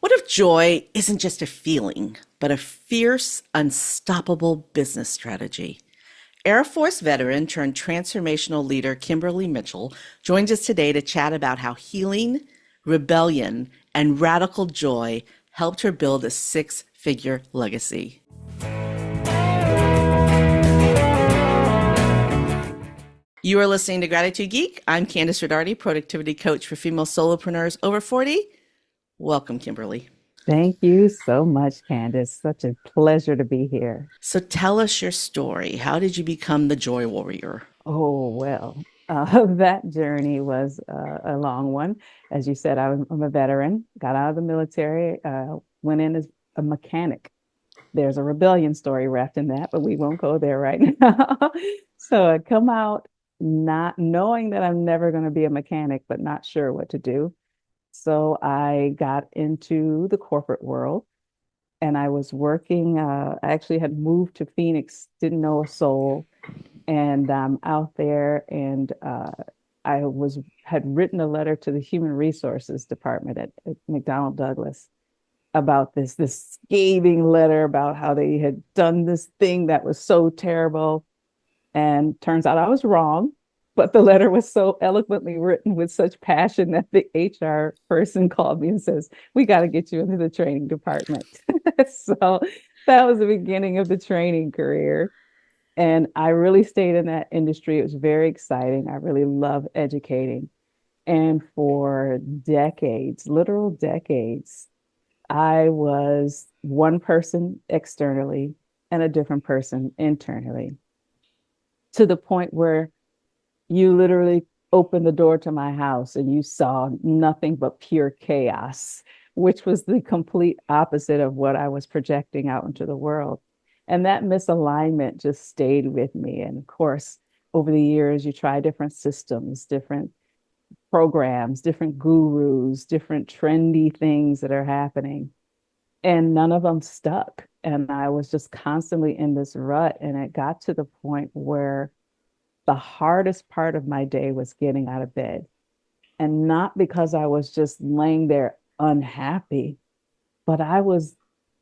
What if joy isn't just a feeling, but a fierce, unstoppable business strategy? Air Force veteran turned transformational leader Kimberly Mitchell joins us today to chat about how healing, rebellion, and radical joy helped her build a six-figure legacy. You are listening to Gratitude Geek. I'm Kandas Rodarte, productivity coach for female solopreneurs over 40. Welcome, Kimberly. Thank you so much, Candace. Such a pleasure to be here. So tell us your story. How did you become the joy warrior? Oh, well, that journey was a long one. As you said, I'm a veteran, got out of the military, went in as a mechanic. There's a rebellion story wrapped in that, but we won't go there right now. So I come out not knowing that I'm never going to be a mechanic, but not sure what to do. So I got into the corporate world and I was working. I actually had moved to Phoenix, didn't know a soul, and I'm out there. And I was had written a letter to the Human Resources Department at McDonnell Douglas about this scathing letter about how they had done this thing that was so terrible. And turns out I was wrong, but the letter was so eloquently written with such passion that the HR person called me and says, "We got to get you into the training department." So that was the beginning of the training career. And I really stayed in that industry. It was very exciting. I really love educating. And for decades, literal decades, I was one person externally and a different person internally, to the point where you literally opened the door to my house and you saw nothing but pure chaos, which was the complete opposite of what I was projecting out into the world. And that misalignment just stayed with me. And of course, over the years, you try different systems, different programs, different gurus, different trendy things that are happening, and none of them stuck. And I was just constantly in this rut. And it got to the point where the hardest part of my day was getting out of bed. And not because I was just laying there unhappy, but I was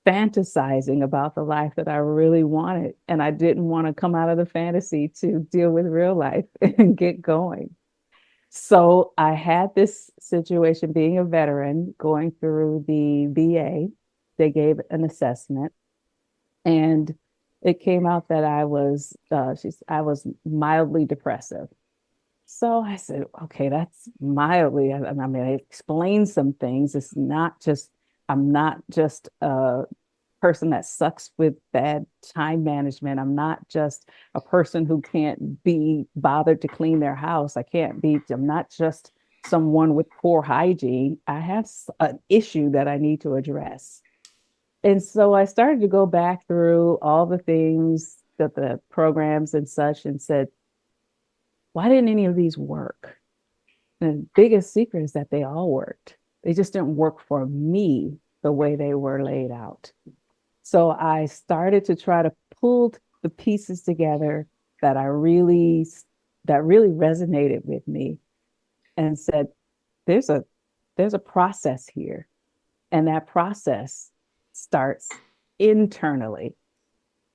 fantasizing about the life that I really wanted. And I didn't want to come out of the fantasy to deal with real life and get going. So I had this situation being a veteran going through the VA. They gave an assessment and it came out that I was mildly depressive. So I said, okay, that's mildly. I mean, I explained some things. I'm not just a person that sucks with bad time management. I'm not just a person who can't be bothered to clean their house. I'm not just someone with poor hygiene. I have an issue that I need to address. And so I started to go back through all the things that the programs and such and said, why didn't any of these work? And the biggest secret is that they all worked. They just didn't work for me the way they were laid out. So I started to try to pull the pieces together that that really resonated with me and said, there's a there's a process here. And that process starts internally.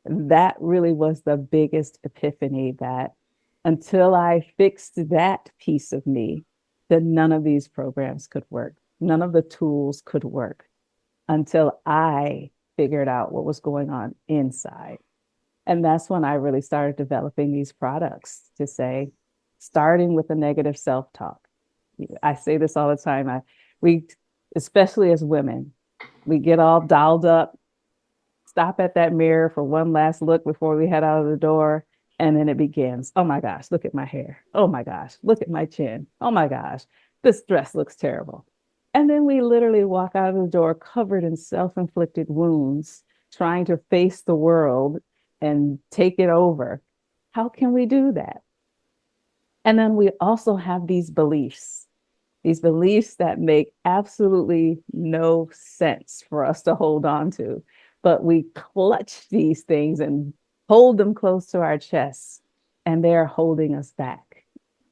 That really was the biggest epiphany, that until I fixed that piece of me, then none of these programs could work. None of the tools could work until I figured out what was going on inside. And that's when I really started developing these products to say, starting with the negative self-talk. I say this all the time. We, especially as women, we get all dolled up, stop at that mirror for one last look before we head out of the door. And then it begins. Oh my gosh, look at my hair. Oh my gosh, look at my chin. Oh my gosh, this dress looks terrible. And then we literally walk out of the door covered in self-inflicted wounds, trying to face the world and take it over. How can we do that? And then we also have these beliefs that make absolutely no sense for us to hold on to. But we clutch these things and hold them close to our chests, and they're holding us back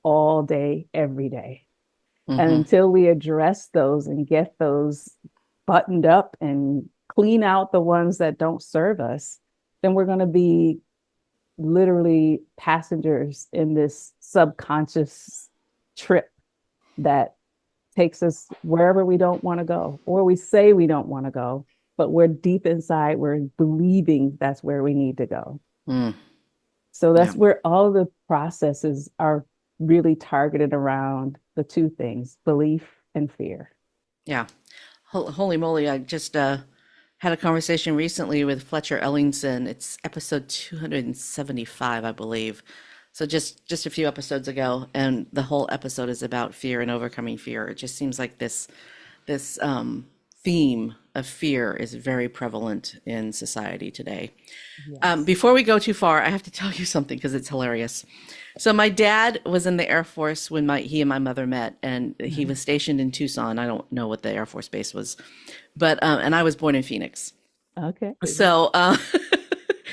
all day, every day. And Mm-hmm. until we address those and get those buttoned up and clean out the ones that don't serve us, then we're going to be literally passengers in this subconscious trip that takes us wherever we don't want to go, or we say we don't want to go, but we're deep inside, we're believing that's where we need to go. Mm, So yeah. that's where all the processes are really targeted around the two things, belief and fear. Yeah. Holy moly. I just had a conversation recently with Fletcher Ellingson. It's episode 275, I believe. So just a few episodes ago, and the whole episode is about fear and overcoming fear. It just seems like this theme of fear is very prevalent in society today. Yes. Before we go too far, I have to tell you something because it's hilarious. So my dad was in the Air Force when my he and my mother met, and he was stationed in Tucson. I don't know what the Air Force base was, but and I was born in Phoenix. Okay. So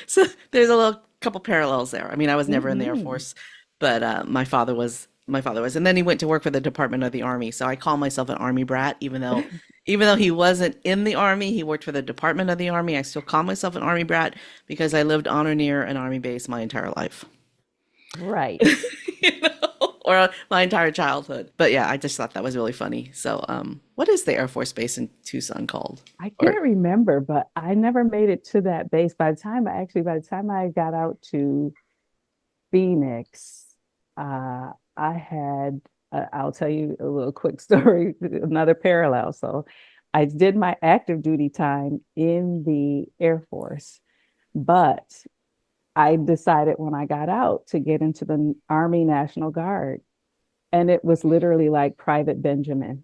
so there's a little couple parallels there. I mean, I was never in the Air Hmm. Force, but my father was, and then he went to work for the Department of the Army. So I call myself an Army brat, even though he wasn't in the Army, he worked for the Department of the Army. I still call myself an Army brat because I lived on or near an Army base my entire life, Right. or my entire childhood. But yeah, I just thought that was really funny. So, what is the Air Force Base in Tucson called? I Or can't remember, but I never made it to that base. By the time I got out to Phoenix, I had, I'll tell you a little quick story, another parallel. So I did my active duty time in the Air Force, but I decided when I got out to get into the Army National Guard. And it was literally like Private Benjamin.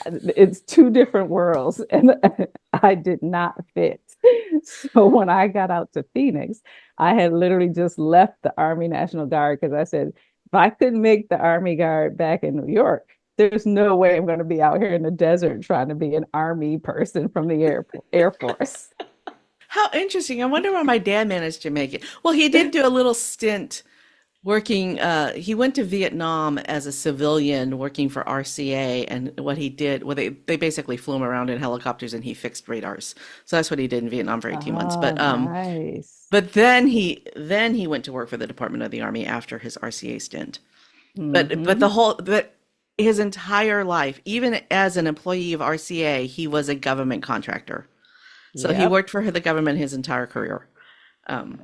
It's two different worlds, and I did not fit. So when I got out to Phoenix, I had literally just left the Army National Guard because I said, if I couldn't make the Army Guard back in New York, there's no way I'm going to be out here in the desert trying to be an Army person from the Air Force. how interesting. I wonder why my dad managed to make it. Well, he did do a little stint working. He went to Vietnam as a civilian working for RCA, and what he did, well, they basically flew him around in helicopters and he fixed radars. So that's what he did in Vietnam for 18 months. Oh, nice. But then he went to work for the Department of the Army after his RCA stint. Hmm. But his entire life, even as an employee of RCA, he was a government contractor. So he Yep. worked for the government his entire career,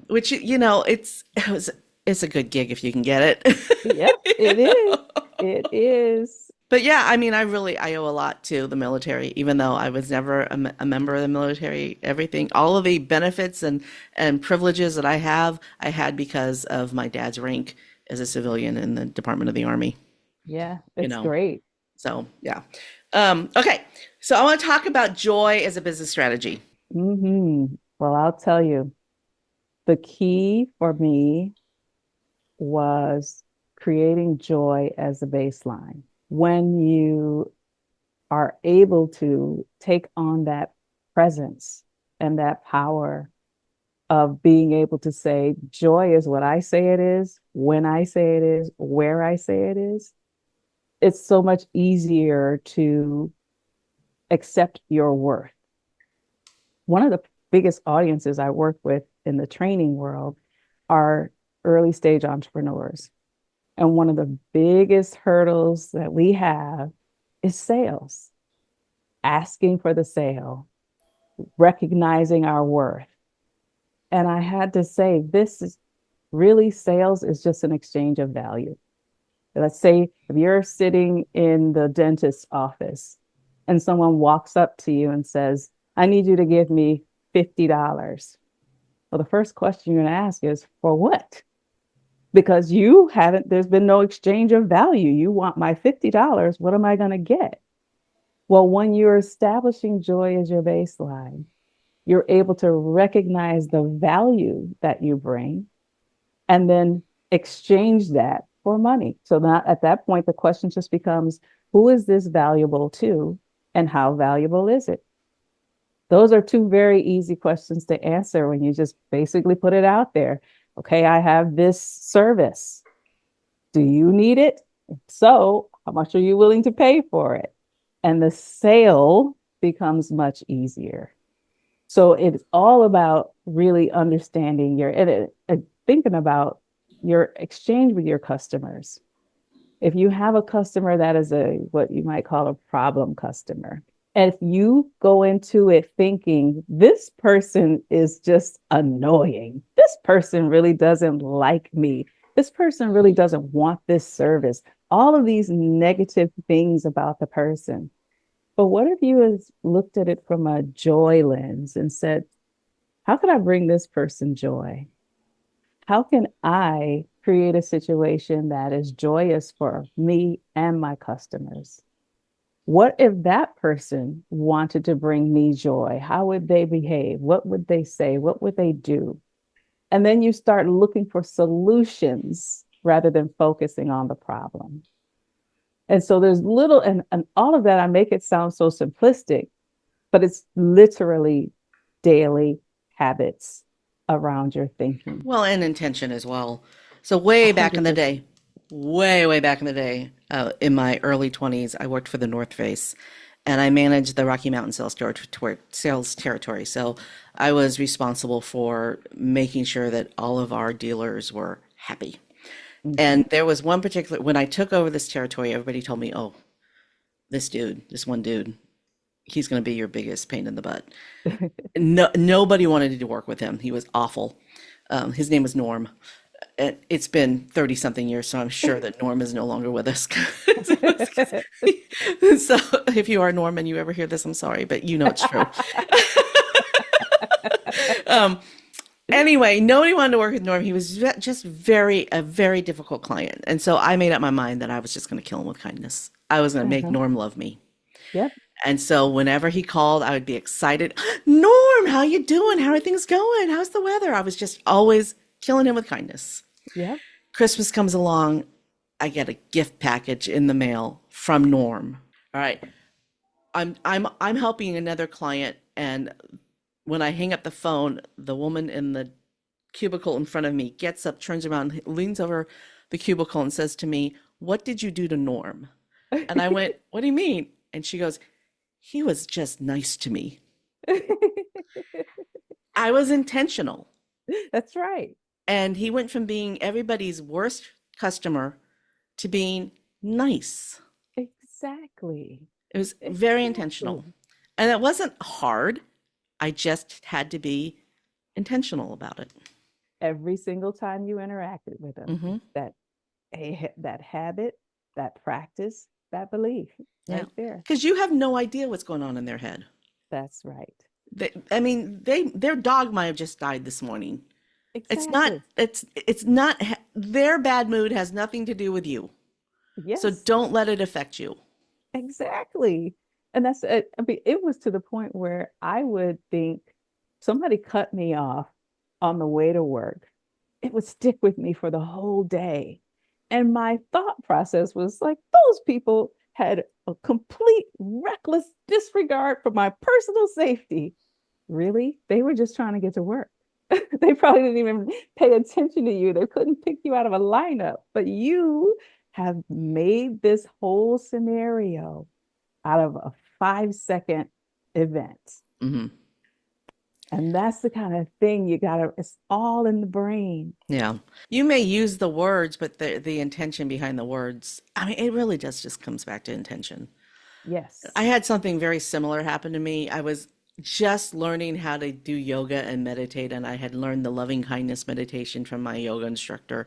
which it's a good gig if you can get Yep. it. It is. It is. But yeah, I mean, I owe a lot to the military, even though I was never a member of the military. Everything, all of the benefits and privileges that I had because of my dad's rank as a civilian in the Department of the Army. Yeah, You it's know, great. so yeah. Okay, so I want to talk about joy as a business strategy. Well, I'll tell you, the key for me was creating joy as a baseline. When you are able to take on that presence and that power of being able to say, joy is what I say it is, when I say it is, where I say it is, it's so much easier to accept your worth. One of the biggest audiences I work with in the training world are early stage entrepreneurs. And one of the biggest hurdles that we have is sales, asking for the sale, recognizing our worth. And I had to say, this is really sales is just an exchange of value. Let's say if you're sitting in the dentist's office and someone walks up to you and says, I need you to give me $50. Well, the first question you're going to ask is, for what? Because you haven't, there's been no exchange of value. You want my $50. What am I going to get? Well, when you're establishing joy as your baseline, you're able to recognize the value that you bring and then exchange that for money. So now at that point, the question just becomes, who is this valuable to and how valuable is it? Those are two very easy questions to answer when you just basically put it out there. Okay, I have this service. Do you need it? If so, how much are you willing to pay for it? And the sale becomes much easier. So it's all about really understanding thinking about your exchange with your customers. If you have a customer that is what you might call a problem customer, and if you go into it thinking this person is just annoying, this person really doesn't like me, this person really doesn't want this service, all of these negative things about the person. But what if you has looked at it from a joy lens and said, how can I bring this person joy? How can I create a situation that is joyous for me and my customers? What if that person wanted to bring me joy? How would they behave? What would they say? What would they do? And then you start looking for solutions rather than focusing on the problem. And so there's and all of that, I make it sound so simplistic, but it's literally daily habits around your thinking. Well, and intention as well. So way back in the 100%. day, way back in the day, in my early 20s, I worked for the North Face and I managed the Rocky Mountain sales territory. So I was responsible for making sure that all of our dealers were happy. Mhm. And there was one particular, when I took over this territory, everybody told me, oh, this one dude, he's going to be your biggest pain in the butt. No, nobody wanted to work with him. He was awful. His name was Norm. It's been 30 something years, so I'm sure that Norm is no longer with us. So if you are Norm and you ever hear this, I'm sorry, but you know it's true. Um, anyway, nobody wanted to work with Norm. He was just a very difficult client. And so I made up my mind that I was just going to kill him with kindness. I was going to make Uh-huh. Norm love me. Yep. And so whenever he called, I would be excited. Norm, how you doing? How are things going? How's the weather? I was just always killing him with kindness. Yep. Christmas comes along, I get a gift package in the mail from Norm. All right. I'm helping another client, and when I hang up the phone, the woman in the cubicle in front of me gets up, turns around, leans over the cubicle and says to me, "What did you do to Norm?" And I went, "What do you mean?" And she goes, "He was just nice to me." I was intentional. That's right. And he went from being everybody's worst customer to being nice. Exactly. It was very Exactly. intentional. And it wasn't hard. I just had to be intentional about it. Every single time you interacted with them, Hmm. that habit, that practice, that belief Yeah. right there. Because you have no idea what's going on in their head. That's right. I mean, their dog might have just died this morning. Exactly. It's not, their bad mood has nothing to do with you. So Yes, don't let it affect you. exactly. And that's it. I mean, it was to the point where I would think somebody cut me off on the way to work. It would stick with me for the whole day. And my thought process was like, those people had a complete reckless disregard for my personal safety. Really? They were just trying to get to work. They probably didn't even pay attention to you. They couldn't pick you out of a lineup, but you have made this whole scenario out of a 5-second event. Hmm. And that's the kind of thing it's all in the brain. Yeah. You may use the words, but the intention behind the words, I mean, it really just comes back to intention. I Yes. had something very similar happen to me. I was just learning how to do yoga and meditate, and I had learned the loving kindness meditation from my yoga instructor.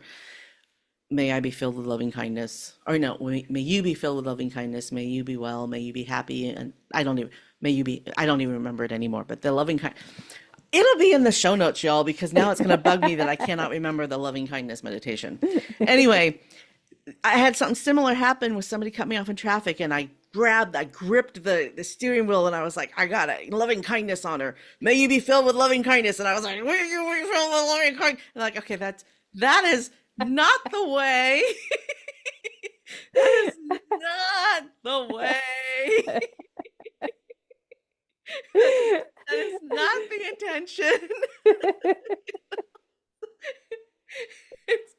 May I be filled with loving kindness. Or no, may you be filled with loving kindness. May you be well. May you be happy. And I don't even remember it anymore, but the loving kind. It'll be in the show notes, y'all, because now it's going to bug me that I cannot remember the loving kindness meditation. Anyway, I had something similar happen with somebody cut me off in traffic, and I gripped the steering wheel, and I was like, I got a loving kindness on her. May you be filled with loving kindness. And I was like, may you be filled with loving kindness. And like, okay, that is not the way. That is not the way. That is not the intention. It's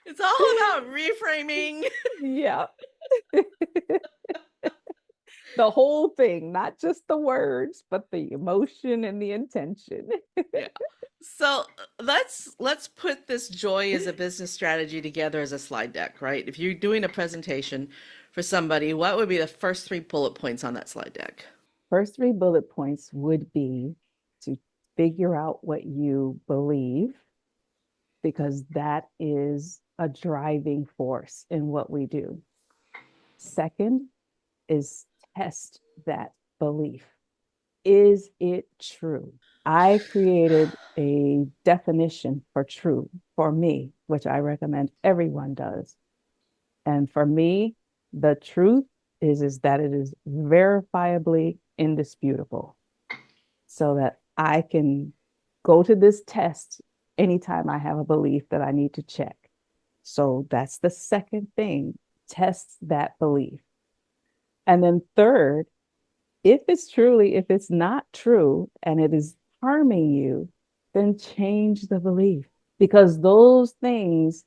it's all about reframing. Yeah. The whole thing, not just the words, but the emotion and the intention. Yeah. So let's put this joy as a business strategy together as a slide deck, right? If you're doing a presentation for somebody, what would be the first three bullet points on that slide deck? First three bullet points would be to figure out what you believe, because that is a driving force in what we do. Second is test that belief. Is it true? I created a definition for true for me, which I recommend everyone does. And for me, the truth is that it is verifiably indisputable, so that I can go to this test anytime I have a belief that I need to check. So that's the second thing, test that belief. And then third, if it's not true and it is harming you, then change the belief. Because those things,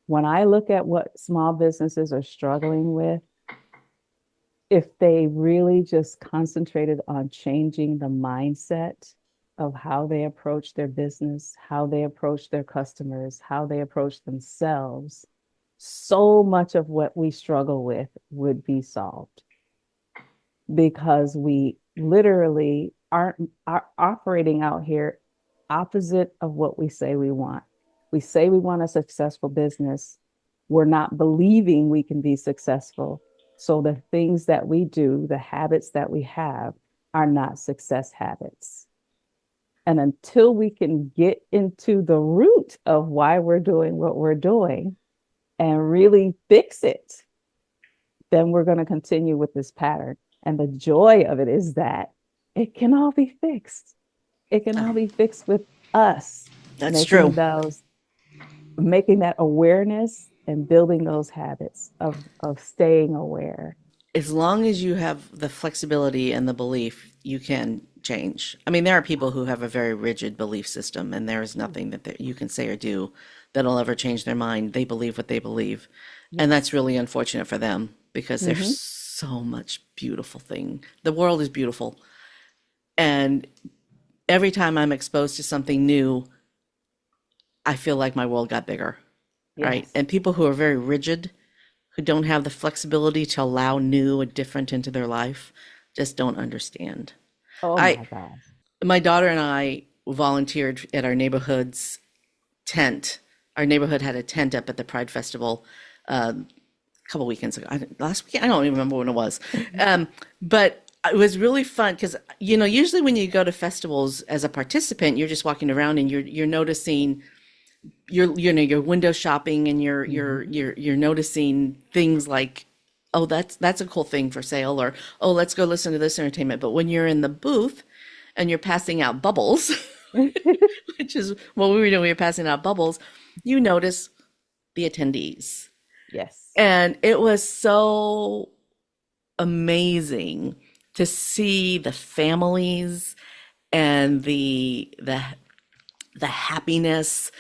when I look at what small businesses are struggling with, if they really just concentrated on changing the mindset of how they approach their business, how they approach their customers, how they approach themselves, so much of what we struggle with would be solved, because we literally are operating out here opposite of what we say we want. We say we want a successful business. We're not believing we can be successful. So the things that we do, the habits that we have, are not success habits. And until we can get into the root of why we're doing what we're doing and really fix it, then we're going to continue with this pattern. And the joy of it is that it can all be fixed. It can all be fixed with us. That's true. Making that awareness and building those habits of staying aware. As long as you have the flexibility and the belief, you can change. I mean, there are people who have a very rigid belief system, and there is nothing that you can say or do that'll ever change their mind. They believe what they believe. Yes. And that's really unfortunate for them, because there's so much beautiful thing. The world is beautiful. And every time I'm exposed to something new, I feel like my world got bigger. Yes. Right? And people who are very rigid, who don't have the flexibility to allow new and different into their life, just don't understand. Oh my God. My daughter and I volunteered at our neighborhood's tent. Our neighborhood had a tent up at the Pride Festival a couple weekends ago. Last weekend, I don't even remember when it was. But it was really fun because, usually when you go to festivals as a participant, you're just walking around and you're noticing, you're window shopping, and you're noticing things like, oh, that's a cool thing for sale, or, oh, let's go listen to this entertainment. But when you're in the booth and you're passing out bubbles, which is what we were doing, we were passing out bubbles, you notice the attendees. Yes. And it was so amazing to see the families and the happiness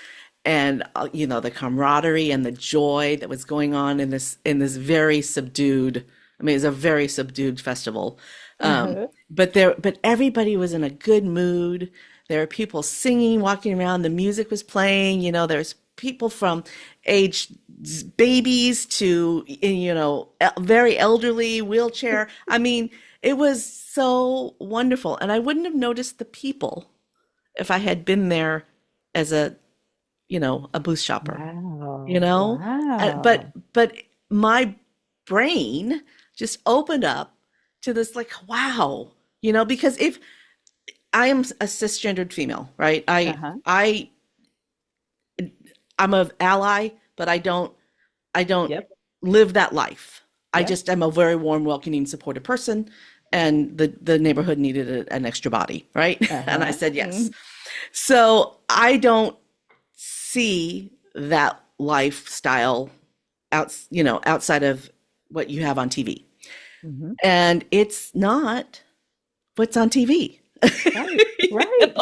and the camaraderie and the joy that was going on in this very subdued. I mean, it's a very subdued festival, but everybody was in a good mood. There were people singing, walking around. The music was playing. There's people from age babies to very elderly, wheelchair. I mean, it was so wonderful, and I wouldn't have noticed the people if I had been there as a booth shopper. Wow. Wow. But my brain just opened up to this, like, wow, because if I am a cisgendered female, right? I'm an ally, but I don't live that life. I just am a very warm, welcoming, supportive person, and the neighborhood needed an extra body, right? And I said yes. So I don't see that lifestyle outside of what you have on TV. And it's not what's on TV. Right.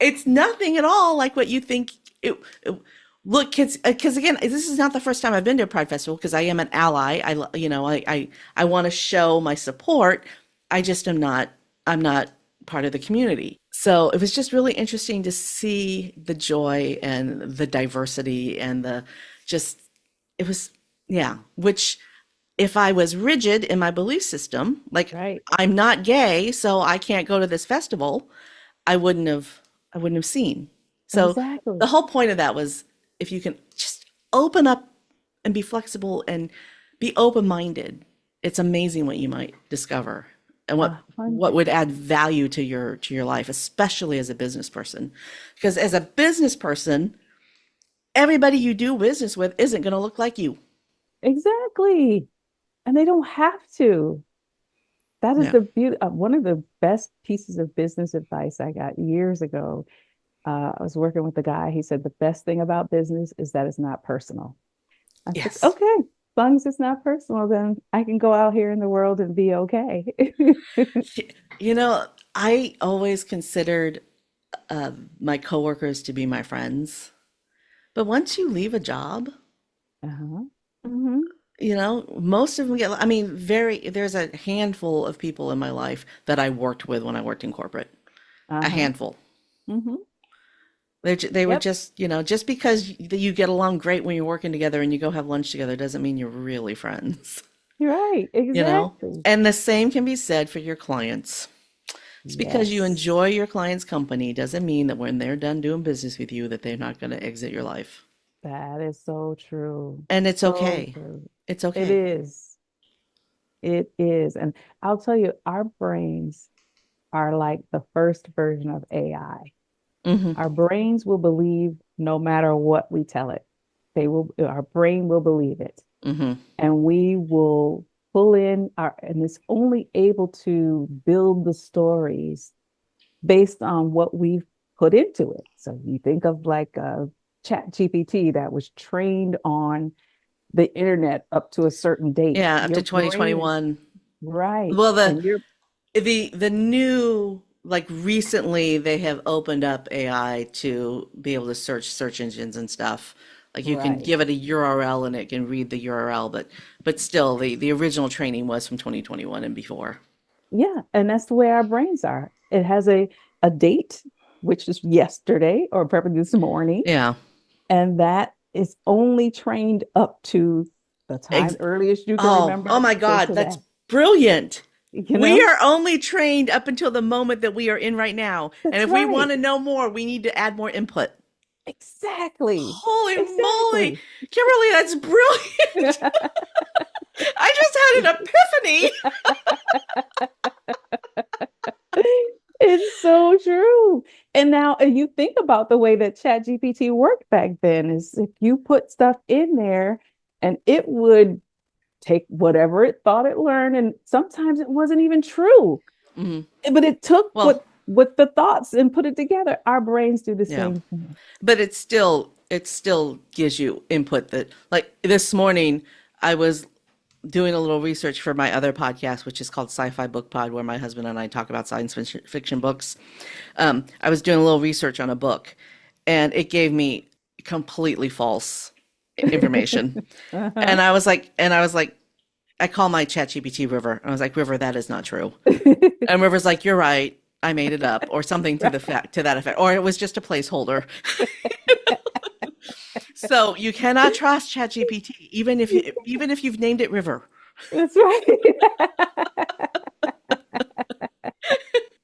It's nothing at all like what you think look, kids, because again, this is not the first time I've been to a Pride Festival because I am an ally. I want to show my support. I just I'm not part of the community. So it was just really interesting to see the joy and the diversity and just, it was, yeah, which if I was rigid in my belief system, like Right. I'm not gay, so I can't go to this festival, I wouldn't have I wouldn't have seen. So the Exactly. whole point of that was if you can just open up and be flexible and be open-minded, it's amazing what you might discover and A what hundred. would add value to your life, especially as a business person. Because as a business person, everybody you do business with isn't going to look like you. Exactly. And they don't have to. That is Yeah. the beauty. One of the best pieces of business advice I got years ago. I was working with a guy. He said the best thing about business is that it's not personal. I said, Yes. okay, as long as it's not personal, then I can go out here in the world and be okay. You know, I always considered my coworkers to be my friends. But once you leave a job, Uh-huh. Hmm. most of them get, I mean, there's a handful of people in my life that I worked with when I worked in corporate. A Uh-huh. handful. Hmm. They were Yep. just, just because you get along great when you're working together and you go have lunch together doesn't mean you're really friends, You're right. you know? Exactly. And the same can be said for your clients. Just because you Yes. enjoy your client's company doesn't mean that when they're done doing business with you that they're not going to exit your life. That is so true. And it's So okay. true. It's It okay. is. It is. And I'll tell you, our brains are like the first version of AI. Hmm. Our brains will believe no matter what we tell it. Our brain will believe it. Hmm. And we will pull in and it's only able to build the stories based on what we've put into it. So you think of like a chat GPT that was trained on the internet up to a certain date. Yeah, up Your to brain is 2021. right. Well, And you're the new like recently they have opened up AI to be able to search engines and stuff. Like you can right. give it a URL and it can read the URL, but still the original training was from 2021 and before. Yeah. And that's the way our brains are. It has a date, which is yesterday or probably this morning. Yeah. And that is only trained up to the time Ex earliest you can oh remember my till God, that's today. brilliant. You We know, are only trained up until the moment that we are in right now. And that's if we right. want to know more, we need to add more input. Exactly. Holy moly. Exactly. Kimberly, that's brilliant. I just had an epiphany. It's so true. And now you think about the way that ChatGPT worked back then is if you put stuff in there and it would take whatever it thought it learned, and sometimes it wasn't even true. Hmm. But it took Well, what the thoughts and put it together. Our brains do the yeah. same thing. But it still gives you input that like this morning I was doing a little research for my other podcast, which is called Sci-Fi Book Pod, where my husband and I talk about science fiction books. I was doing a little research on a book, and it gave me completely false information. Uh-huh. And I was like, I call my ChatGPT River. I was like, River, that is not true. And River's like, you're right. I made it up, or something to that effect, or it was just a placeholder. So you cannot trust ChatGPT, even if you've named it River. That's right.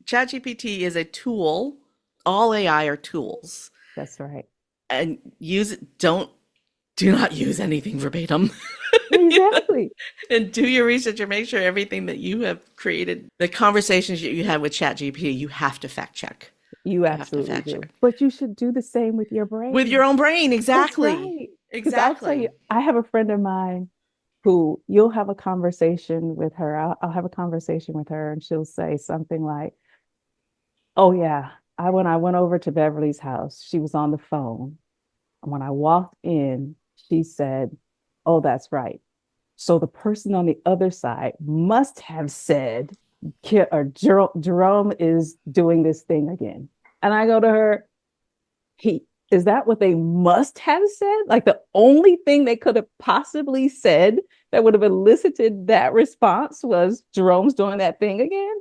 ChatGPT is a tool. All AI are tools, That's right. and do not use anything verbatim. You know? Exactly. And do your research and make sure everything that you have created, the conversations you have with ChatGPT, you have to fact check. You You have to absolutely fact do. check But you should do the same with your with your brain. own brain. That's Exactly. right. Because I'll tell you, Exactly. I have a friend of mine who you'll have a conversation with her. I'll have a conversation with her, and she'll say something like, oh, yeah, when I went over to Beverly's house, she was on the phone. When I walked in, she said, oh, that's right. So the person on the other side must have said, Jerome is doing this thing again. And I go to her, he is that what they must have said? Like the only thing they could have possibly said that would have elicited that response was Jerome's doing that thing again?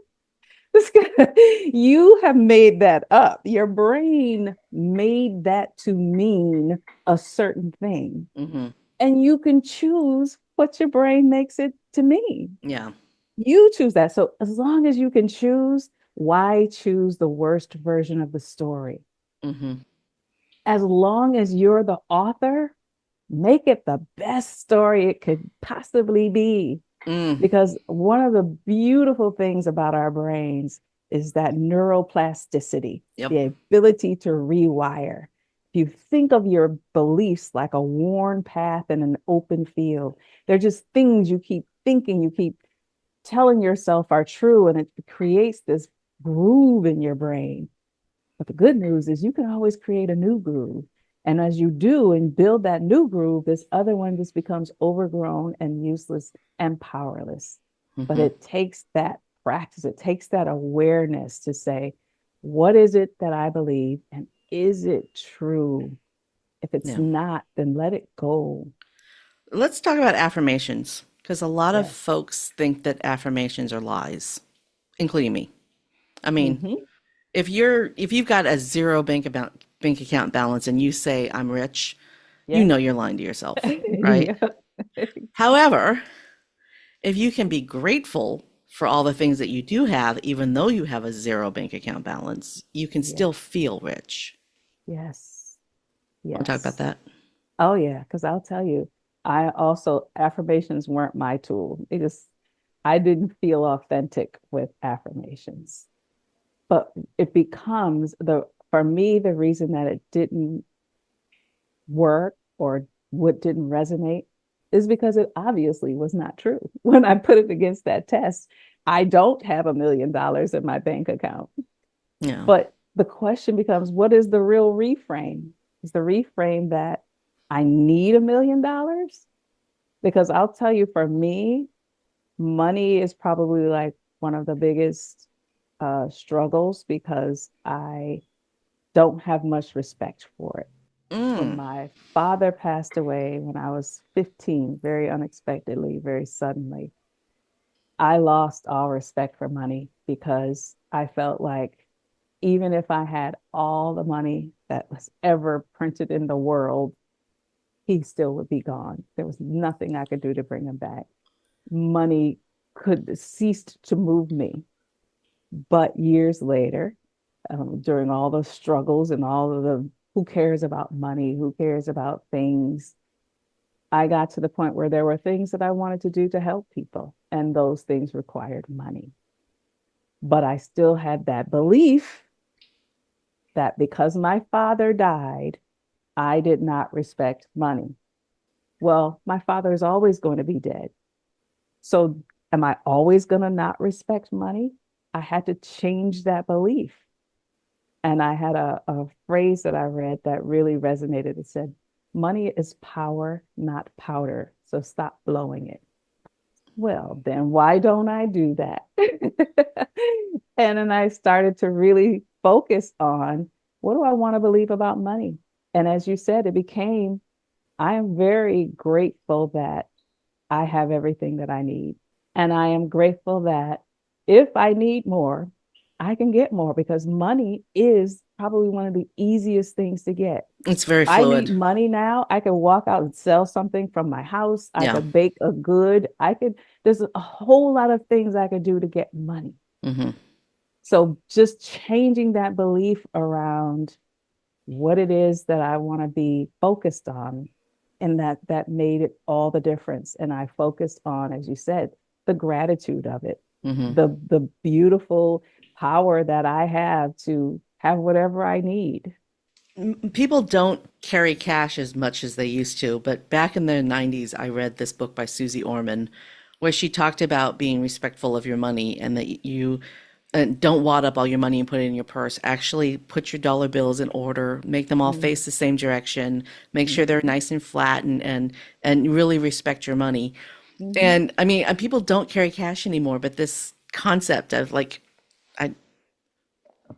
You have made that up. Your brain made that to mean a certain thing. Mm-hmm. And you can choose what your brain makes it to mean. Yeah. You choose that. So as long as you can choose, why choose the worst version of the story? Mm-hmm. As long as you're the author, make it the best story it could possibly be. Mm. Because one of the beautiful things about our brains is that neuroplasticity, Yep. the ability to rewire. If you think of your beliefs like a worn path in an open field, they're just things you keep thinking, you keep telling yourself are true, and it creates this groove in your brain. But the good news is you can always create a new groove. And as you do and build that new groove, this other one just becomes overgrown and useless and powerless. But Mm-hmm. it takes that practice, it takes that awareness to say, what is it that I believe? And is it true? If it's Yeah. not, then let it go. Let's talk about affirmations because a lot of Yes. folks think that affirmations are lies, including me. I mean, Mm-hmm. if you've got a zero bank account balance and you say I'm rich, you Yes. know you're lying to yourself, right? Yeah. However, if you can be grateful for all the things that you do have, even though you have a zero bank account balance, you can Yeah. still feel rich. Yes. Want to talk about Yes. that? Oh yeah, because I'll tell you, I also affirmations weren't my tool. I didn't feel authentic with affirmations. But it becomes the for me, the reason that it didn't work or what didn't resonate is because it obviously was not true. When I put it against that test, I don't have $1 million in my bank account. Yeah. But the question becomes, what is the real reframe? Is the reframe that I need $1 million? Because I'll tell you, for me, money is probably like one of the biggest struggles because I don't have much respect for it. When Mm. my father passed away when I was 15, very unexpectedly, very suddenly, I lost all respect for money because I felt like even if I had all the money that was ever printed in the world, he still would be gone. There was nothing I could do to bring him back. Money could ceased to move me. But years later, during all the struggles and all of the who cares about money, who cares about things, I got to the point where there were things that I wanted to do to help people, and those things required money. But I still had that belief that because my father died, I did not respect money. Well, my father is always going to be dead. So am I always going to not respect money? I had to change that belief. And I had a phrase that I read that really resonated. It said, money is power, not powder. So stop blowing it. Well, then why don't I do that? And then I started to really focus on what do I want to believe about money? And as you said, it became, I am very grateful that I have everything that I need. And I am grateful that if I need more, I can get more because money is probably one of the easiest things to get. It's very I need fluid. money now. I can walk out and sell something from my house. I Yeah. could bake a good. There's a whole lot of things I could do to get money. Mm-hmm. So just changing that belief around what it is that I want to be focused on, and that made it all the difference. And I focused on, as you said, the gratitude of it, Mm-hmm. the beautiful power that I have to have whatever I need. People don't carry cash as much as they used to, but back in the 90s, I read this book by Susie Orman where she talked about being respectful of your money and that you don't wad up all your money and put it in your purse. Actually, put your dollar bills in order, make them all Mm-hmm. face the same direction, make sure they're nice and flat, and really respect your money. Mm-hmm. And I mean, people don't carry cash anymore, but this concept of like, I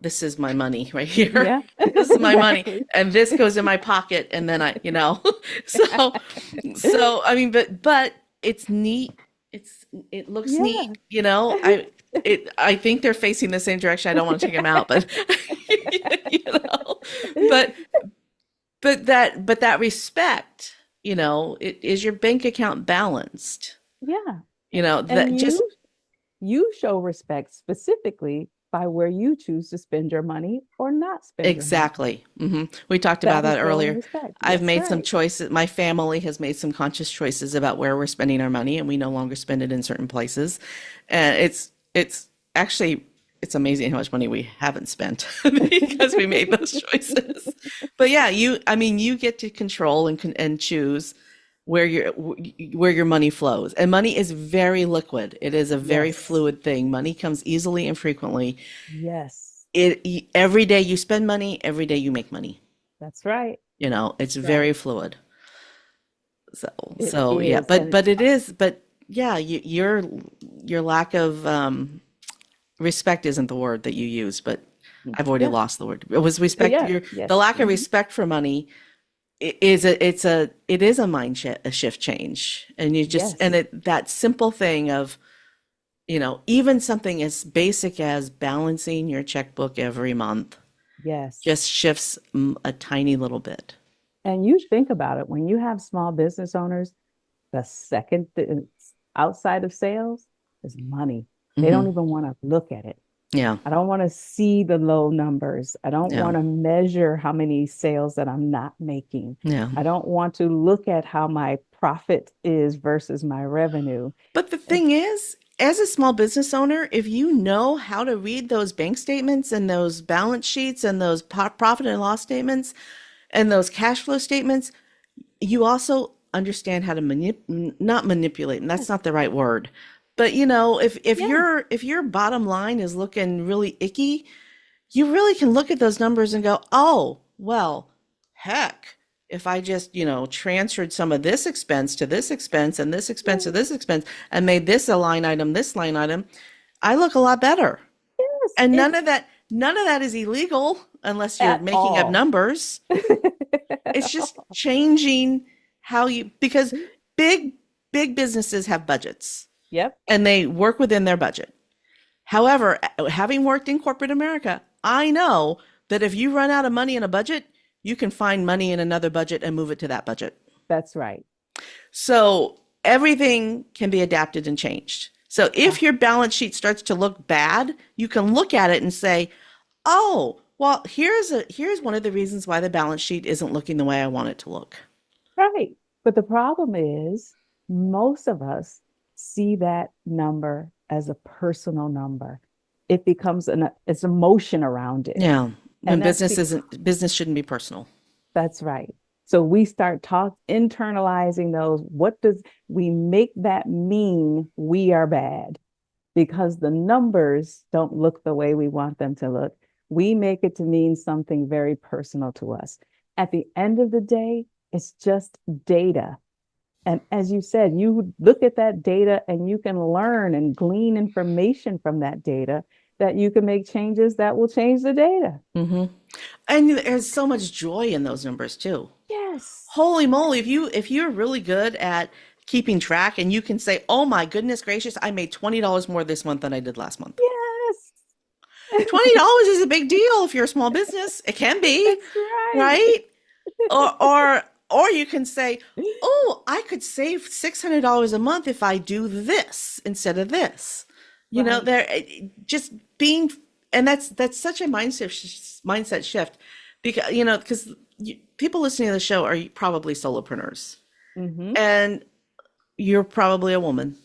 this is my money right here. Yeah, This is my money. exactly. And this goes in my pocket. And then so, I mean, but it's neat. It looks Yeah. neat, I think they're facing the same direction. I don't want to take them out, but, you know, but, but that respect, is your bank account balanced? Yeah. That And just you show respect specifically by where you choose to spend your money or not spend your money. exactly. We talked about That is that showing earlier. respect. I've That's made some right. choices. My family has made some conscious choices about where we're spending our money, and we no longer spend it in certain places. And it's actually it's amazing how much money we haven't spent because we made those choices. But yeah, you get to control and choose where your money flows. And money is very liquid. It is a very Yes. fluid thing. Money comes easily and frequently. Yes. Every day you spend money, every day you make money. That's right. It's That's right. very fluid. So It so yeah, is. but And but it is, but yeah, your lack of respect isn't the word that you use, but I've already yeah. lost the word. It was respect. Yeah. The Yes. lack of respect for money it is a a shift change, and Yes. that simple thing of even something as basic as balancing your checkbook every month Yes. just shifts a tiny little bit. And you think about it, when you have small business owners, the second outside of sales is money. They don't Hmm. even want to look at it. Yeah, I don't want to see the low numbers. I don't yeah, want to measure how many sales that I'm not making. yeah. I don't want to look at how my profit is versus my revenue. But the It, thing is, as a small business owner, if you know how to read those bank statements and those balance sheets and those profit and loss statements and those cash flow statements, you also understand how to not manipulate, and that's yes, not the right word. But if yeah, your bottom line is looking really icky, you really can look at those numbers and go, oh, well, heck, if I just, transferred some of this expense to this expense and this expense to yes, this expense and made this a line item, this line item, I look a lot better. yes, And it's none of that is illegal unless you're at making up all. numbers. It's just changing because big, big businesses have budgets Yep, and they work within their budget. However, having worked in corporate America, I know that if you run out of money in a budget, you can find money in another budget and move it to that budget. that's right. So everything can be adapted and changed. So Uh, if your balance sheet starts to look bad, you can look at it and say, "Oh, well, here's one of the reasons why the balance sheet isn't looking the way I want it to look." right. But the problem is, most of us see that number as a personal number. It becomes it's emotion around it. Yeah, when And business shouldn't be personal. that's right. So we start internalizing those. What does we make that mean we are bad? Because the numbers don't look the way we want them to look. We make it to mean something very personal to us. At the end of the day, it's just data. And as you said, you look at that data and you can learn and glean information from that data that you can make changes that will change the data. Hmm. And there's so much joy in those numbers too. Yes. Holy moly, if you're really good at keeping track and you can say, "Oh my goodness gracious, I made $20 more this month than I did last month." Yes. $20 is a big deal if you're a small business. It can be, That's right. right? Or you can say, "Oh, I could save $600 a month if I do this instead of this." Right. There just being, and that's such a mindset shift because people listening to the show are probably solopreneurs, Mm-hmm. and you're probably a woman,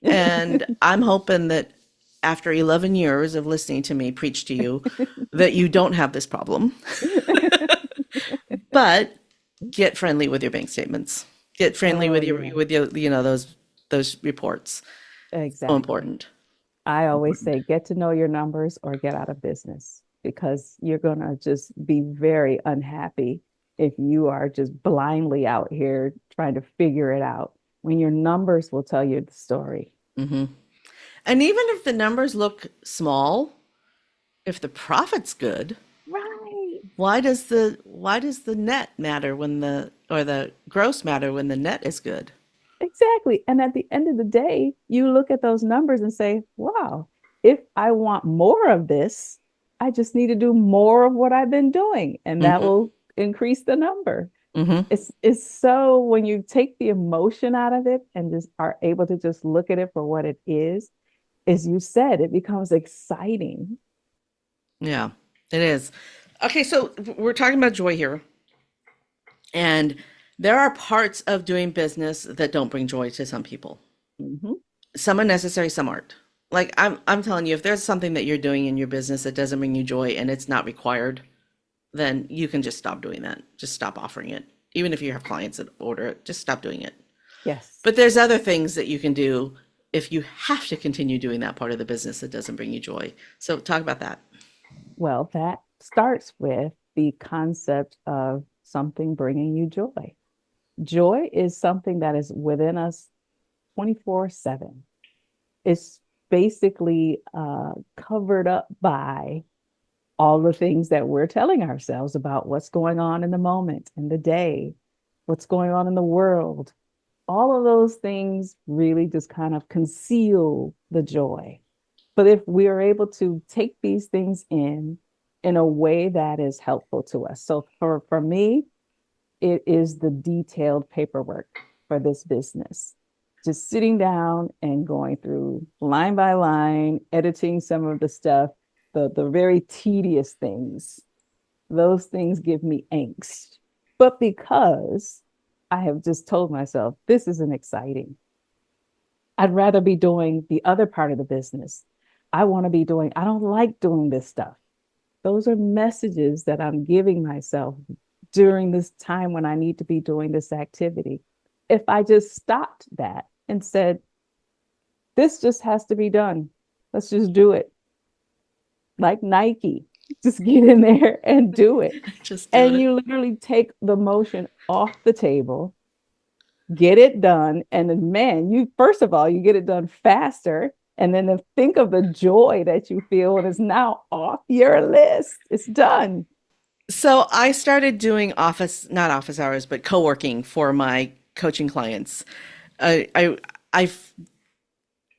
and I'm hoping that after 11 years of listening to me preach to you, that you don't have this problem. But get friendly with your bank statements. Get friendly Oh, with your yeah. those reports. So Exactly. important. I always say get to know your numbers or get out of business because you're going to just be very unhappy if you are just blindly out here trying to figure it out when your numbers will tell you the story. Hmm. And even if the numbers look small, If the profit's good, Right. why does the net matter when the gross matter when the net is good? Exactly. And at the end of the day, you look at those numbers and say, wow, if I want more of this, I just need to do more of what I've been doing, and that Hmm. will increase the number. Hmm. It's so when you take the emotion out of it and just are able to just look at it for what it is, as you said, it becomes exciting. Yeah, it is. Okay, so we're talking about joy here, and there are parts of doing business that don't bring joy to some people. Mhm. Some are necessary, some aren't. Like I'm telling you, if there's something that you're doing in your business that doesn't bring you joy and it's not required, then you can just stop doing that. Just stop offering it. Even if you have clients that order it, just stop doing it. Yes. But there's other things that you can do if you have to continue doing that part of the business that doesn't bring you joy. So talk about that. Well, that starts with the concept of something bringing you joy. Joy is something that is within us 24/7. It's basically covered up by all the things that we're telling ourselves about what's going on in the moment, in the day, what's going on in the world. All of those things really just kind of conceal the joy. But if we are able to take these things in a way that is helpful to us. So for me, it is the detailed paperwork for this business. Just sitting down and going through line by line, editing some of the stuff, the very tedious things. Those things give me angst. But because I have just told myself, this isn't exciting. I'd rather be doing the other part of the business. I don't like doing this stuff. Those are messages that I'm giving myself during this time when I need to be doing this activity. If I just stopped that and said, this just has to be done, let's just do it like Nike, just get in there and do it. Just do And it. you literally take the motion off the table, get it done. And then, man, you first of all, you get it done faster. And then to think of the joy that you feel when it's now off your list. It's done. So I started doing not office hours, but co-working for my coaching clients. I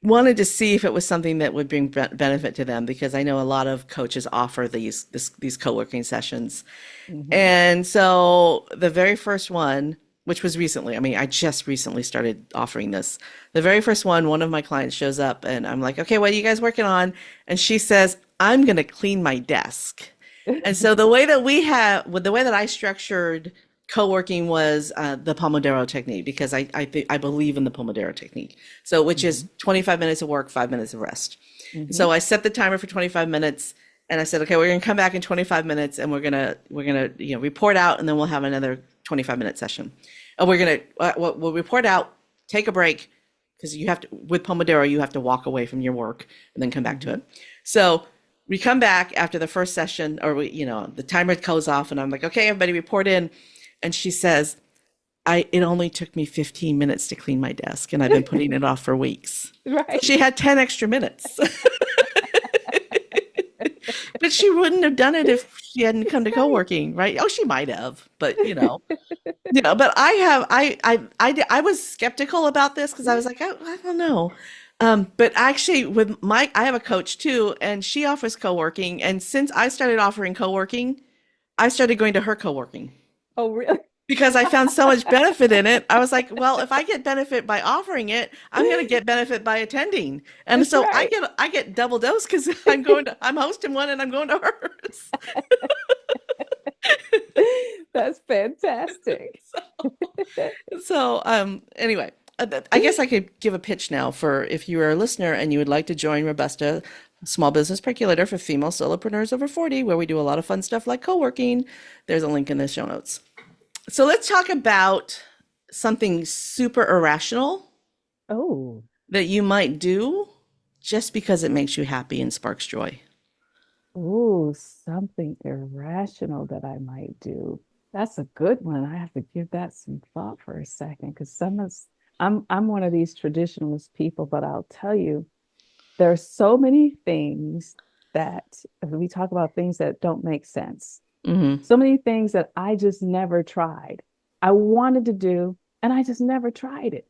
wanted to see if it was something that would bring benefit to them because I know a lot of coaches offer these co-working sessions. Mhm. And so the very first one, which was recently, I mean, I just recently started offering this. The very first one of my clients shows up and I'm like, okay, what are you guys working on? And she says, I'm going to clean my desk. And so the way that I structured co-working was the Pomodoro technique because I believe in the Pomodoro technique. So which is Mhm. 25 minutes of work, 5 minutes of rest. Mhm. So I set the timer for 25 minminutes and I said, okay, we're going to come back in 25 minutes and we're going to report out and then we'll have another 25-minute session. And we're going to we'll report out, take a break because you have to with Pomodoro you have to walk away from your work and then come back to Mhm. it. So we come back after the first session or the timer goes off and I'm like, okay, everybody report in. And she says, it only took me 15 minutes to clean my desk and I've been putting it off for weeks. So Right. she had 10 extra minutes. But she wouldn't have done it if she hadn't come to Right. co-working, right? Oh, she might have, but but I was skeptical about this because I was like, I don't know. But actually I have a coach too, and she offers co-working. And since I started offering co-working, I started going to her co-working Oh, really? because I found so much benefit in it. I was like, well, if I get benefit by offering it, I'm going to get benefit by attending. And That's so right. I get double dose because I'm hosting one and I'm going to hers. That's fantastic. Anyway, I guess I could give a pitch now for if you are a listener and you would like to join Robusta Small Business Percolator for female solopreneurs over 40, where we do a lot of fun stuff like co-working. There's a link in the show notes. So let's talk about something super irrational Oh, that you might do just because it makes you happy and sparks joy. oh, something irrational that I might do. That's a good one. I have to give that some thought for a second because I'm one of these traditionalist people, but I'll tell you, there are so many things that we talk about things that don't make sense. Mm-hmm. So many things that I just never tried. I wanted to do, and I just never tried it.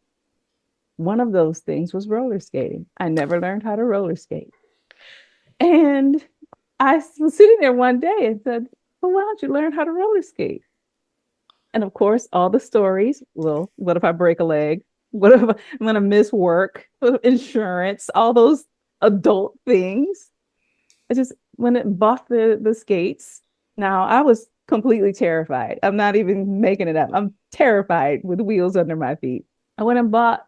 One of those things was roller skating. I never learned how to roller skate. And I was sitting there one day and said, well, why don't you learn how to roller skate? And of course, all the stories. Well, what if I break a leg? What if I'm going to miss work, insurance, all those adult things? I just went and bought the skates. Now I was completely terrified. I'm not even making it up. I'm terrified with wheels under my feet. I went and bought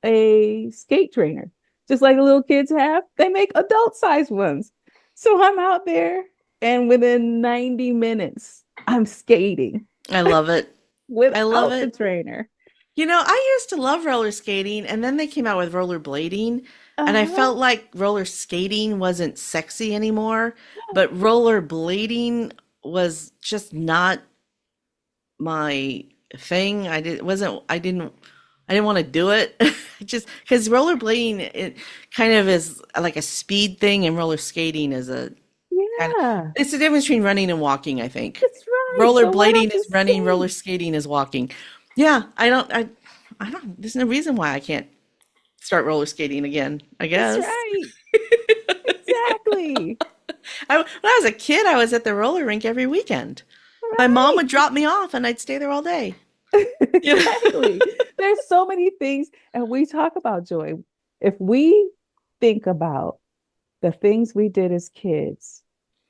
a skate trainer, just like the little kids have. They make adult size ones. So I'm out there, and within 90 minutes, I'm skating I love it. I love without the it. trainer. I used to love roller skating, and then they came out with roller blading, and I Uh-huh. felt like roller skating wasn't sexy anymore, but roller blading was just not my thing. I didn't want to do it. Just because rollerblading, it kind of is like a speed thing, and roller skating is a kind of, Yeah, it's the difference between running and walking, I think. that's right. So why Rollerblading don't you is running, roller skate? skating is walking. Yeah, I don't, there's no reason why I can't start roller skating again, I That's guess. right. Exactly. When I was a kid, I was at the roller rink every weekend. My mom Right. would drop me off and I'd stay there all day. You know? Exactly. There's so many things, and we talk about joy. If we think about the things we did as kids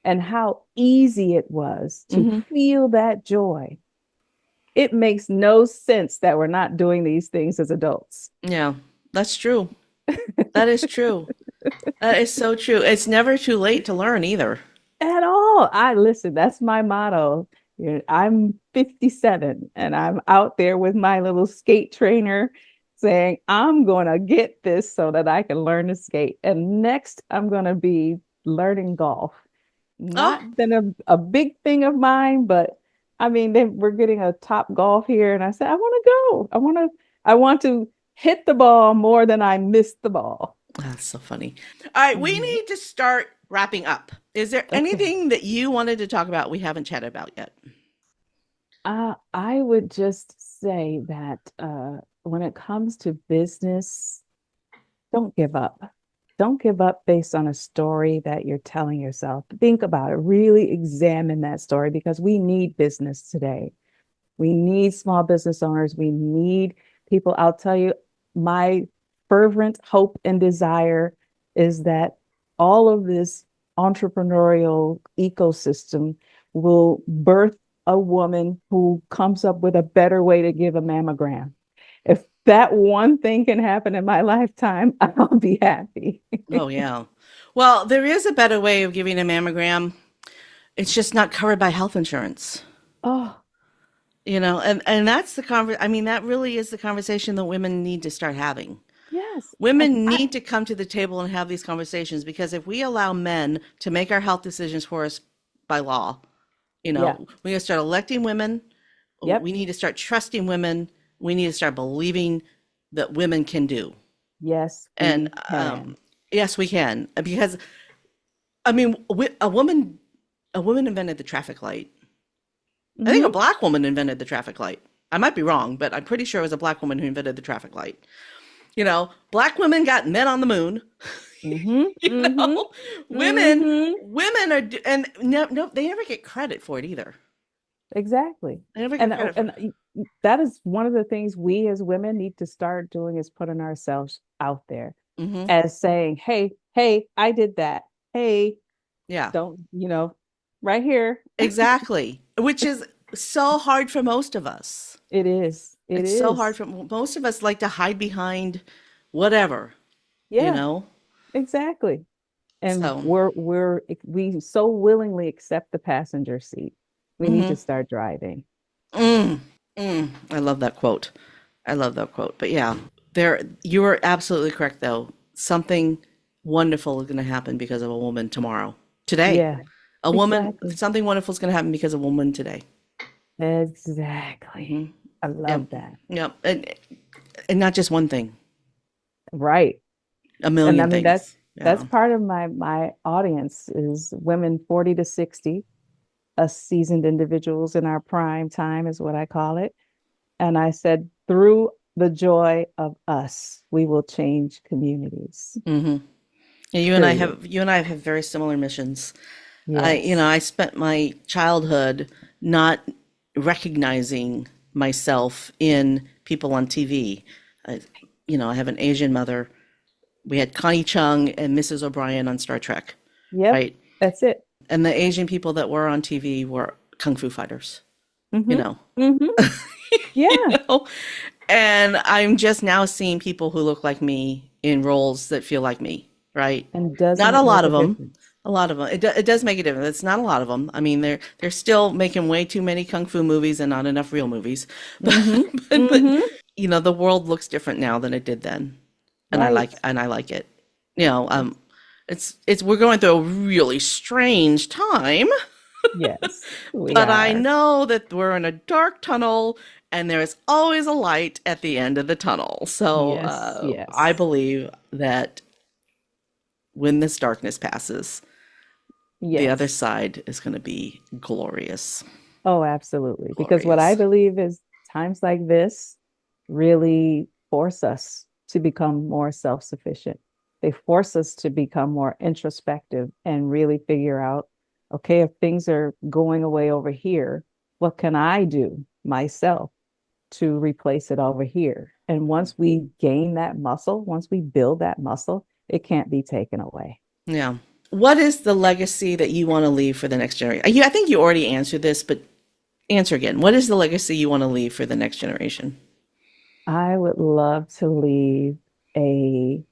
and how easy it was to Hmm. feel that joy, it makes no sense that we're not doing these things as adults. Yeah, that's true. That is true. That is so true. It's never too late to learn either. At all. I listen, that's my motto. I'm 57 and I'm out there with my little skate trainer saying, I'm going to get this so that I can learn to skate. And next, I'm going to be learning golf. Oh, Not been a big thing of mine, but I mean, we're getting a top golf here. And I said, I want to go. I want to hit the ball more than I miss the ball. that's so funny. All right, we Mhm. need to start wrapping up. Is there Okay. anything that you wanted to talk about we haven't chatted about yet? I would just say that when it comes to business, don't give up. Don't give up based on a story that you're telling yourself. Think about it. Really examine that story because we need business today. We need small business owners. We need people. I'll tell you, my fervent hope and desire is that all of this entrepreneurial ecosystem will birth a woman who comes up with a better way to give a mammogram. If that one thing can happen in my lifetime, I'll be happy. Oh, yeah. Well, there is a better way of giving a mammogram. It's just not covered by health insurance. Oh, And that's I mean, that really is the conversation that women need to start having. yes. Women need to come to the table and have these conversations because if we allow men to make our health decisions for us by law, Yeah. we need to start electing women. Yep. We need to start trusting women. We need to start believing that women can do. Yes, And we can. yes, we can. Because I mean, a woman invented the traffic light. I think a Hmm. black woman invented the traffic light. I might be wrong, but I'm pretty sure it was a black woman who invented the traffic light. Black women got men on the moon. Hmm. you Hmm. know, women, Hmm. women are, and no, no, they never get credit for it either. Exactly. They never get And credit for and it. that is one of the things we as women need to start doing is putting ourselves out there Hmm. as saying, "Hey, hey, I did that. Hey, Yeah, don't, right here." exactly. Which is so hard for most of us. It is. It It's so hard is. for most of us like to hide behind whatever, you Yeah, know? exactly. And So, we so willingly accept the passenger seat. We need to mhm. start driving. Mm, I love that quote. I love that quote. But yeah, you are absolutely correct though. Something wonderful is going to happen because of a woman tomorrow. Today. Yeah, exactly. Something wonderful is going to happen because of a woman today. Exactly. Hmm. I Yep. love that. Yep. And not just one thing, Right. a And I million mean, that's things. That's Yeah. part of my audience is women 40 to 60, us seasoned individuals in our prime time is what I call it. And I said, through the joy of us, we will change communities. Hmm. Yeah, Period. you and I have very similar missions. Yes. I spent my childhood not recognizing myself in people on TV. I, I have an Asian mother. We had Connie Chung and Mrs. O'Brien on Star Trek, Yep. right? That's it. And the Asian people that were on TV were kung fu fighters, you Mm-hmm. know. Mm-hmm. You Yeah. know? And I'm just now seeing people who look like me in roles that feel like me, right? And doesn't Not a it lot make a of them. difference? A lot of them. It does make a difference. It's not a lot of them. I mean, they're still making way too many kung fu movies and not enough real movies. But Mm-hmm. but Mm-hmm. the world looks different now than it did then, Right. and I like it. You know, it's we're going through a really strange time, Yes, we but I are. know that we're in a dark tunnel and there is always a light at the end of the tunnel. So Yes, I yes, believe that when this darkness passes, the other yes. side is going to be glorious. Oh, absolutely. Because what I Glorious. believe is times like this really force us to become more self-sufficient. They force us to become more introspective and really figure out, okay, if things are going away over here, what can I do myself to replace it over here? And once we gain that muscle, once we build that muscle, it can't be taken away. Yeah. What is the legacy that you want to leave for the next generation? I think you already answered this, but answer again. What is the legacy you want to leave for the next generation? I would love to leave a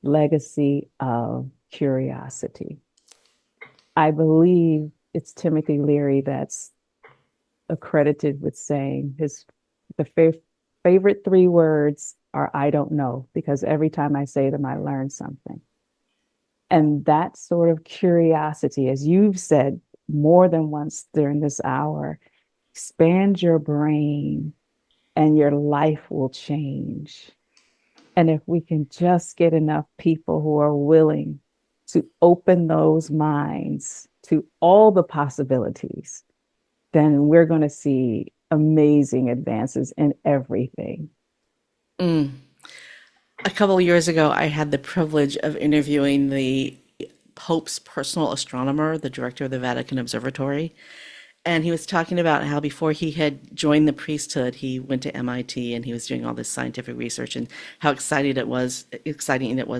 legacy of curiosity. I believe it's Timothy Leary that's accredited with saying his the favorite three words are I don't know, because every time I say them, I learn something. And that sort of curiosity, as you've said more than once during this hour, expand your brain and your life will change. And if we can just get enough people who are willing to open those minds to all the possibilities, then we're going to see amazing advances in everything. Mm. A couple of years ago, I had the privilege of interviewing the Pope's personal astronomer, the director of the Vatican Observatory. And he was talking about how before he had joined the priesthood, he went to MIT and he was doing all this scientific research and how exciting it was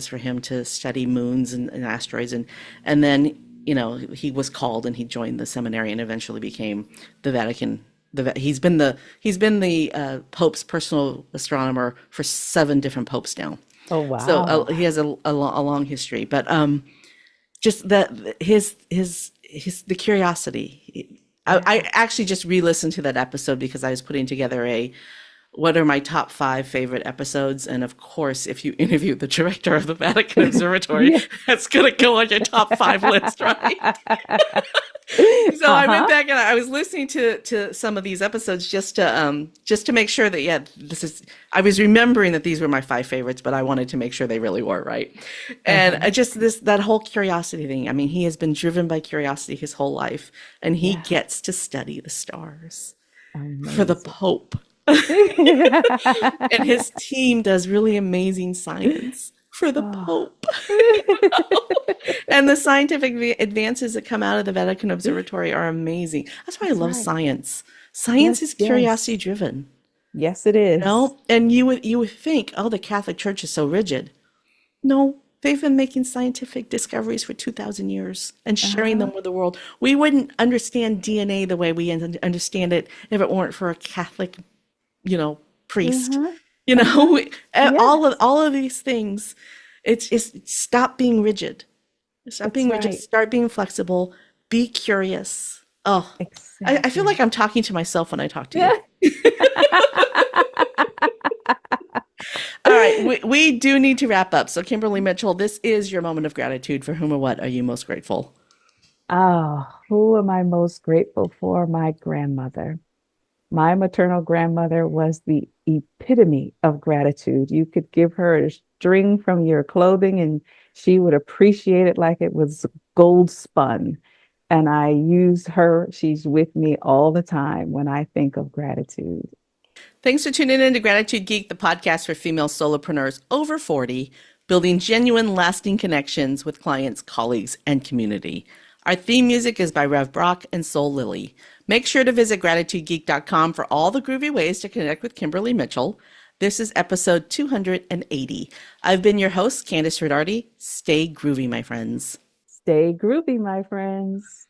for him to study moons and asteroids. And then, he was called and he joined the seminary and eventually became the Vatican. He's been the Pope's personal astronomer for 7 different popes now. Oh, So wow. he has a long history, but just that his the curiosity. I Yeah. actually just re-listened to that episode because I was putting together a what are my top 5 favorite episodes, and of course, if you interview the director of the Vatican Observatory, Yeah. that's gonna go on your top 5 list, right? So I went Uh-huh. back and I was listening to some of these episodes just to make sure that I was remembering that these were my 5 favorites, but I wanted to make sure they really were right. And Uh-huh. just this that whole curiosity thing. I mean, he has been driven by curiosity his whole life, and he Yeah. gets to study the stars for the Amazing. Pope. And his team does really amazing science for the Oh. Pope. And the scientific advances that come out of the Vatican Observatory are amazing. That's why I That's love right. science. Science Yes, is yes. curiosity driven, Yes, it is. And you would think, oh, the Catholic Church is so rigid. No, they've been making scientific discoveries for 2,000 years and sharing Uh-huh. them with the world. We wouldn't understand DNA the way we understand it if it weren't for a Catholic, priest. Uh-huh. You Uh-huh. know, Yes, all of these things. It's stop being rigid. Stop that's being rigid. right. Start being flexible. Be curious. Oh, I feel like Exactly. I'm talking to myself when I talk to you. Yeah. All right, we do need to wrap up. So, Kimberly Mitchell, this is your moment of gratitude. For whom or what are you most grateful? Oh, who am I most grateful for? My grandmother. My maternal grandmother was the epitome of gratitude. You could give her a string from your clothing and She would appreciate it like it was gold spun. And I use her. She's with me all the time when I think of gratitude. Thanks for tuning in to Gratitude Geek, the podcast for female solopreneurs over 40, building genuine, lasting connections with clients, colleagues, and community. Our theme music is by Rev Brock and Soul Lily. Make sure to visit gratitudegeek.com for all the groovy ways to connect with Kimberly Mitchell. This is episode 280. I've been your host, Kandas Rodarte. Stay groovy, my friends. Stay groovy, my friends.